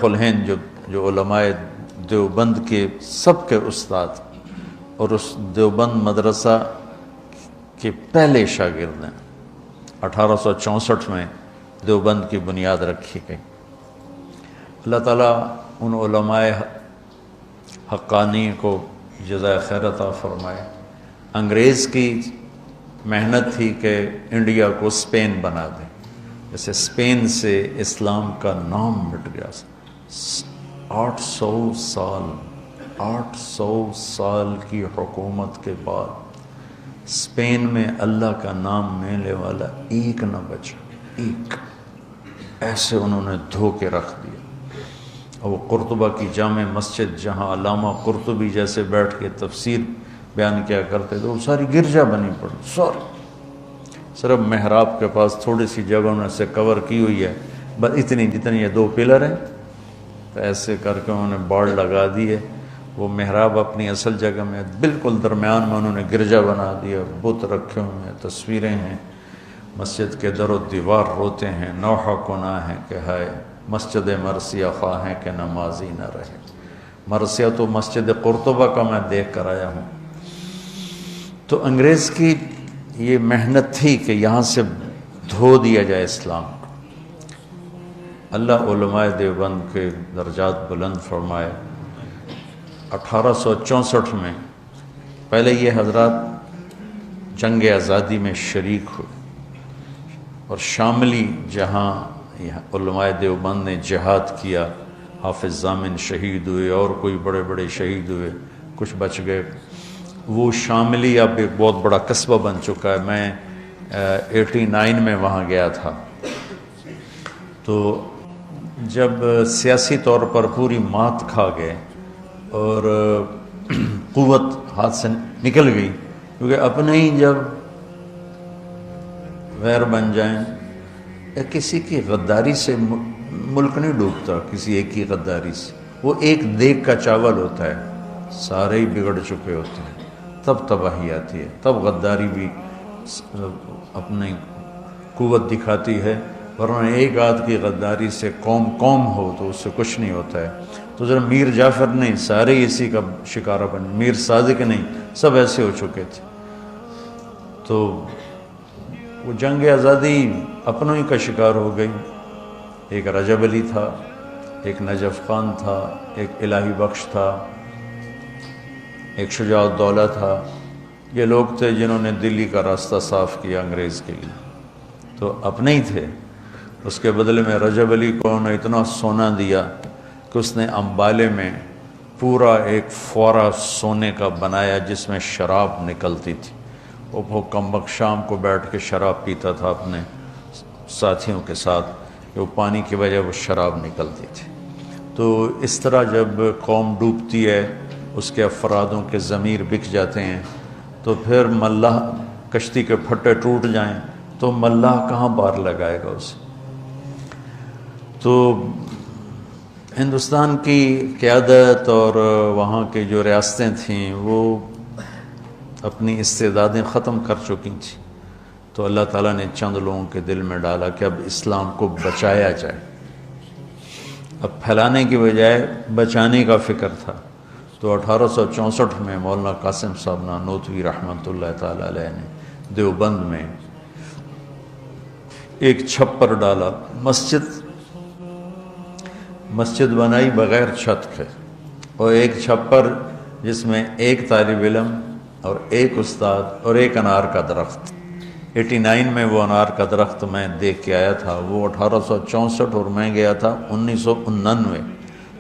الہند جو علماء دیوبند کے سب کے استاد اور اس دیوبند مدرسہ کے پہلے شاگرد ہیں۔ 1864 میں دیوبند کی بنیاد رکھی گئی۔ اللہ تعالیٰ ان علماء حقانی کو جزائے خیر عطا فرمائے۔ انگریز کی محنت تھی کہ انڈیا کو اسپین بنا دیں، جیسے اسپین سے اسلام کا نام مٹ گیا۔ 800 سال کی حکومت کے بعد اسپین میں اللہ کا نام لینے والا ایک نہ بچا، ایک۔ ایسے انہوں نے دھو کے رکھ دیا۔ اور وہ قرطبہ کی جامع مسجد جہاں علامہ قرطبی جیسے بیٹھ کے تفسیر بیان کیا کرتے تھے، وہ ساری گرجا بنی پڑی، ساری صرف محراب کے پاس تھوڑی سی جگہ انہوں نے سے کور کی ہوئی ہے، بس اتنی جتنی یہ 2 پلر ہیں، تو ایسے کر کے انہوں نے باڑ لگا دی ہے۔ وہ محراب اپنی اصل جگہ میں بالکل درمیان میں انہوں نے گرجا بنا دیا، بت رکھے ہوئے ہیں، تصویریں ہیں، مسجد کے در و دیوار روتے ہیں، نوحہ کنا ہے کہ ہائے مسجد مرثیہ خواہ ہیں کہ نمازی نہ رہے۔ مرثیہ تو مسجد قرطبہ کا میں دیکھ کر آیا ہوں۔ تو انگریز کی یہ محنت تھی کہ یہاں سے دھو دیا جائے اسلام کو۔ اللہ علماء دیوبند کے درجات بلند فرمائے۔ 1864 میں پہلے یہ حضرات جنگ آزادی میں شریک ہوئے، اور شاملی جہاں علماء دیوبند نے جہاد کیا، حافظ ضامن شہید ہوئے اور کوئی بڑے بڑے شہید ہوئے، کچھ بچ گئے۔ وہ شاملی اب ایک بہت بڑا قصبہ بن چکا ہے۔ میں 89 میں وہاں گیا تھا، تو جب سیاسی طور پر پوری مات کھا گئے اور قوت ہاتھ سے نکل گئی، کیونکہ اپنے ہی جب غیر بن جائیں، کسی کی غداری سے ملک نہیں ڈوبتا، کسی ایک کی غداری سے۔ وہ ایک دیگ کا چاول ہوتا ہے، سارے ہی بگڑ چکے ہوتے ہیں، تب تباہی آتی ہے، تب غداری بھی اپنی قوت دکھاتی ہے، ورنہ ایک آدھ کی غداری سے قوم ہو تو اس سے کچھ نہیں ہوتا ہے۔ تو ذرا میر جعفر نہیں، سارے اسی کا شکارہ بن، میر صادق نہیں، سب ایسے ہو چکے تھے۔ تو وہ جنگ آزادی اپنوں ہی کا شکار ہو گئی۔ ایک رجب علی تھا، ایک نجف خان تھا، ایک الہی بخش تھا، ایک شجاع الدولہ تھا۔ یہ لوگ تھے جنہوں نے دلی کا راستہ صاف کیا انگریز کے لیے، تو اپنے ہی تھے۔ اس کے بدلے میں رجب علی کو انہوں نے اتنا سونا دیا کہ اس نے امبالے میں پورا ایک فورا سونے کا بنایا جس میں شراب نکلتی تھی۔ وہ کم وقت شام کو بیٹھ کے شراب پیتا تھا اپنے ساتھیوں کے ساتھ، کہ وہ پانی کی وجہ وہ شراب نکلتی تھی۔ تو اس طرح جب قوم ڈوبتی ہے، اس کے افرادوں کے ضمیر بک جاتے ہیں، تو پھر ملاح کشتی کے پھٹے ٹوٹ جائیں تو ملاح کہاں پار لگائے گا اسے؟ تو ہندوستان کی قیادت اور وہاں کی جو ریاستیں تھیں وہ اپنی استعدادیں ختم کر چکی تھیں، تو اللہ تعالیٰ نے چند لوگوں کے دل میں ڈالا کہ اب اسلام کو بچایا جائے۔ اب پھیلانے کی بجائے بچانے کا فکر تھا۔ تو 1864 میں مولانا قاسم صاحب نانوتوی رحمۃ اللہ تعالیٰ علیہ نے دیوبند میں ایک چھپر ڈالا، مسجد بنائی بغیر چھت کے، اور ایک چھپر جس میں ایک طالب علم اور ایک استاد اور ایک انار کا درخت۔ 89 میں وہ انار کا درخت میں دیکھ کے آیا تھا، وہ 1864 اور میں گیا تھا 1999۔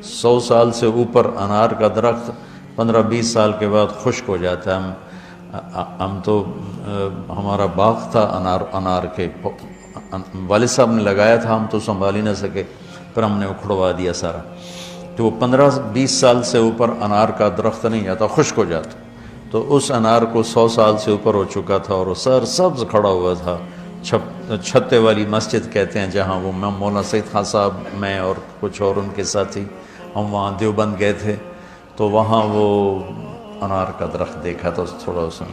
100 سال سے اوپر انار کا درخت 15-20 سال کے بعد خشک ہو جاتا ہے۔ ہم تو ہمارا باغ تھا انار کے، والد صاحب نے لگایا تھا، ہم تو سنبھال ہی نہ سکے، پھر ہم نے اکھڑوا دیا سارا۔ تو وہ 15-20 سال سے اوپر انار کا درخت نہیں جاتا، خشک ہو جاتا۔ تو اس انار کو 100 سال سے اوپر ہو چکا تھا اور وہ سر سبز کھڑا ہوا تھا۔ چھتے والی مسجد کہتے ہیں جہاں، وہ مولانا سید خان صاحب، میں اور کچھ اور ان کے ساتھی، ہم وہاں دیوبند گئے تھے، تو وہاں وہ انار کا درخت دیکھا تھا تھوڑا سا۔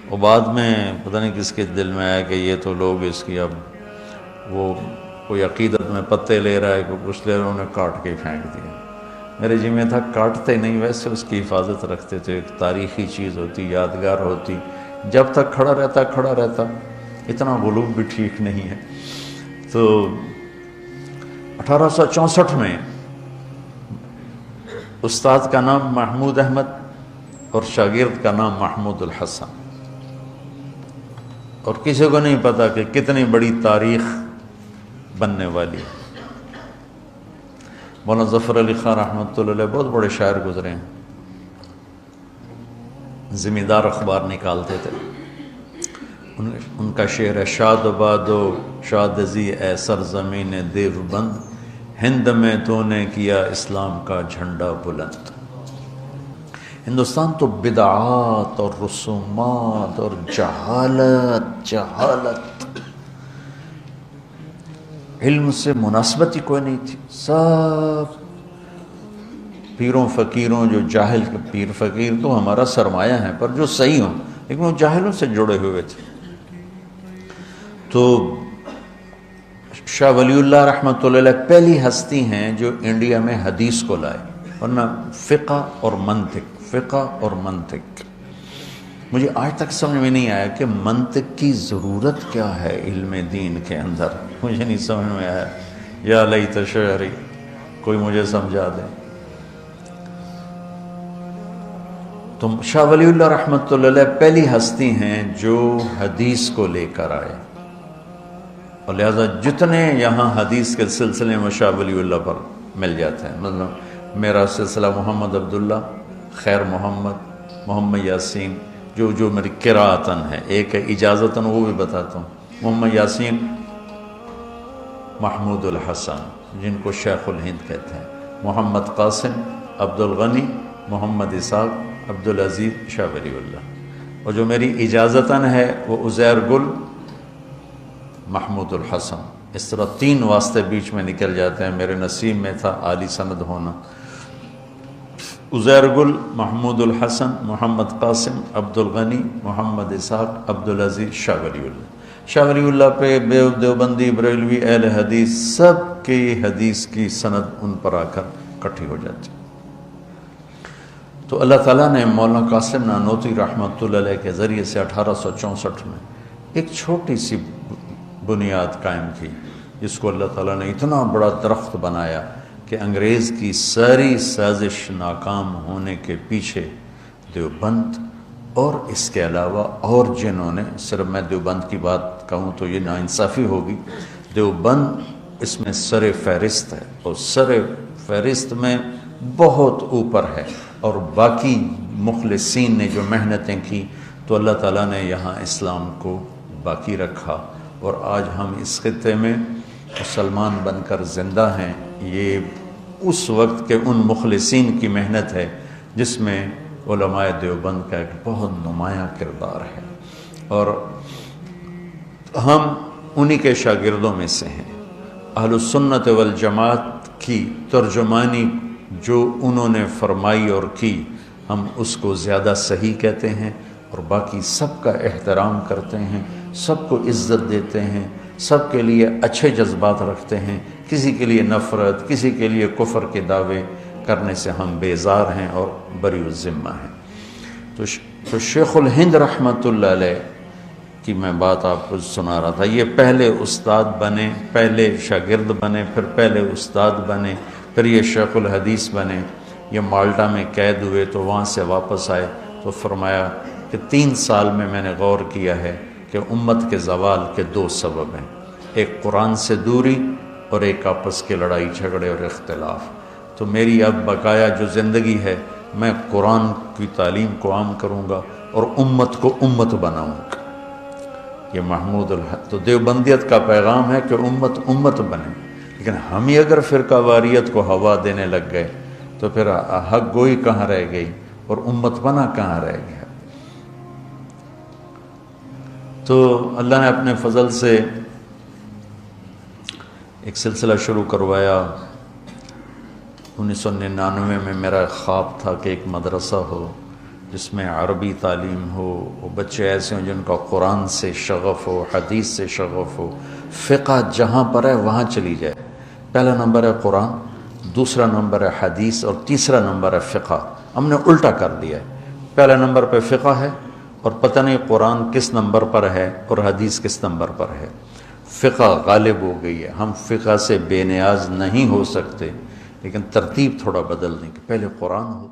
اور بعد میں پتہ نہیں کس کے دل میں آیا کہ یہ تو لوگ اس کی اب وہ کوئی عقیدت میں پتے لے رہا ہے، کوئی کچھ لے رہا ہے، انہیں کاٹ کے پھینک دیا۔ میرے جی میں تھا کاٹتے نہیں، ویسے اس کی حفاظت رکھتے تھے، ایک تاریخی چیز ہوتی، یادگار ہوتی، جب تک کھڑا رہتا، اتنا غلوب بھی ٹھیک نہیں ہے۔ تو 1864 میں استاد کا نام محمود احمد اور شاگرد کا نام محمود الحسن، اور کسی کو نہیں پتا کہ کتنی بڑی تاریخ بننے والی ہے۔ مولانا ظفر علی خان رحمۃ اللہ علیہ بہت بڑے شاعر گزرے ہیں، زمیندار اخبار نکالتے تھے، ان کا شعر ہے: شاد بادو شادزی اے سرزمین دیوبند، ہند میں تو نے کیا اسلام کا جھنڈا بلند۔ ہندوستان تو بدعات اور رسومات اور جہالت علم سے مناسبت ہی کوئی نہیں تھی، سب پیروں فقیروں، جو جاہل، پیر فقیر تو ہمارا سرمایہ ہے پر جو صحیح ہوں، لیکن وہ جاہلوں سے جڑے ہوئے تھے۔ تو شاہ ولی اللہ رحمۃ اللہ علیہ پہلی ہستی ہیں جو انڈیا میں حدیث کو لائے، ورنہ فقہ اور منطق مجھے آج تک سمجھ میں نہیں آیا کہ منطق کی ضرورت کیا ہے علم دین کے اندر، مجھے نہیں سمجھ میں آیا۔ یا لیت شعری، کوئی مجھے سمجھا دے۔ تو شاہ ولی اللہ رحمۃ اللہ علیہ پہلی ہستی ہیں جو حدیث کو لے کر آئے، اور لہذا جتنے یہاں حدیث کے سلسلے میں شاہ ولی اللہ پر مل جاتے ہیں، مطلب میرا سلسلہ محمد عبداللہ، خیر محمد یاسین، جو میری قراءتاً ہے، ایک ہے اجازتاً، وہ بھی بتاتا ہوں۔ محمد یاسین، محمود الحسن جن کو شیخ الہند کہتے ہیں، محمد قاسم، عبد الغنی، محمد اسحاق، عبدالعزیز، شاہ ولی اللہ، اور جو میری اجازتاً ہے وہ عزیر گل، محمود الحسن۔ اس طرح 3 واسطے بیچ میں نکل جاتے ہیں، میرے نصیب میں تھا عالی سند ہونا۔ عزیر گل، محمود الحسن، محمد قاسم، عبد الغنی، محمد اسحاق، عبدالعزیز، شاہ ولی اللہ۔ شاہ ولی اللہ پہ دیوبندی، بریلوی، اہل حدیث سب کی حدیث کی سند ان پر آ کر کٹھی ہو جاتی۔ تو اللہ تعالیٰ نے مولانا قاسم نانوتوی رحمۃ اللہ علیہ کے ذریعے سے 1864 میں ایک چھوٹی سی بنیاد قائم کی، جس کو اللہ تعالیٰ نے اتنا بڑا درخت بنایا کہ انگریز کی ساری سازش ناکام ہونے کے پیچھے دیوبند اور اس کے علاوہ اور جنہوں نے، صرف میں دیوبند کی بات کہوں تو یہ ناانصافی ہوگی، دیوبند اس میں سر فہرست ہے، اور سر فہرست میں بہت اوپر ہے، اور باقی مخلصین نے جو محنتیں کی تو اللہ تعالیٰ نے یہاں اسلام کو باقی رکھا، اور آج ہم اس خطے میں مسلمان بن کر زندہ ہیں۔ یہ اس وقت کے ان مخلصین کی محنت ہے جس میں علماء دیوبند کا ایک بہت نمایاں کردار ہے، اور ہم انہی کے شاگردوں میں سے ہیں۔ اہل السنت والجماعت کی ترجمانی جو انہوں نے فرمائی اور کی، ہم اس کو زیادہ صحیح کہتے ہیں، اور باقی سب کا احترام کرتے ہیں، سب کو عزت دیتے ہیں، سب کے لیے اچھے جذبات رکھتے ہیں، کسی کے لیے نفرت، کسی کے لیے کفر کے دعوے کرنے سے ہم بیزار ہیں اور بری الذمہ ہیں۔ تو شیخ الہند رحمۃ اللہ علیہ کی میں بات آپ کو سنا رہا تھا، یہ پہلے استاد بنے، پہلے شاگرد بنے، پھر پہلے استاد بنے، پھر یہ شیخ الحدیث بنے۔ یہ مالٹا میں قید ہوئے تو وہاں سے واپس آئے تو فرمایا کہ 3 سال میں نے غور کیا ہے کہ امت کے زوال کے 2 سبب ہیں، ایک قرآن سے دوری اور ایک آپس کے لڑائی جھگڑے اور اختلاف۔ تو میری اب بقایا جو زندگی ہے، میں قرآن کی تعلیم کو عام کروں گا اور امت کو امت بناؤں گا۔ یہ محمود تو دیوبندیت کا پیغام ہے کہ امت امت بنے، لیکن ہم ہی اگر فرقہ واریت کو ہوا دینے لگ گئے تو پھر حق گوئی کہاں رہ گئی اور امت بنا کہاں رہ گیا۔ تو اللہ نے اپنے فضل سے ایک سلسلہ شروع کروایا۔ 1999 میں میرا خواب تھا کہ ایک مدرسہ ہو جس میں عربی تعلیم ہو، وہ بچے ایسے ہوں جن کا قرآن سے شغف ہو، حدیث سے شغف ہو، فقہ جہاں پر ہے وہاں چلی جائے. پہلا نمبر ہے قرآن، دوسرا نمبر ہے حدیث، اور تیسرا نمبر ہے فقہ. ہم نے الٹا کر دیا ہے. پہلا نمبر پہ فقہ ہے اور پتہ نہیں قرآن کس نمبر پر ہے اور حدیث کس نمبر پر ہے. فقہ غالب ہو گئی ہے. ہم فقہ سے بے نیاز نہیں ہو سکتے، لیکن ترتیب تھوڑا بدل دیں کہ پہلے قرآن ہو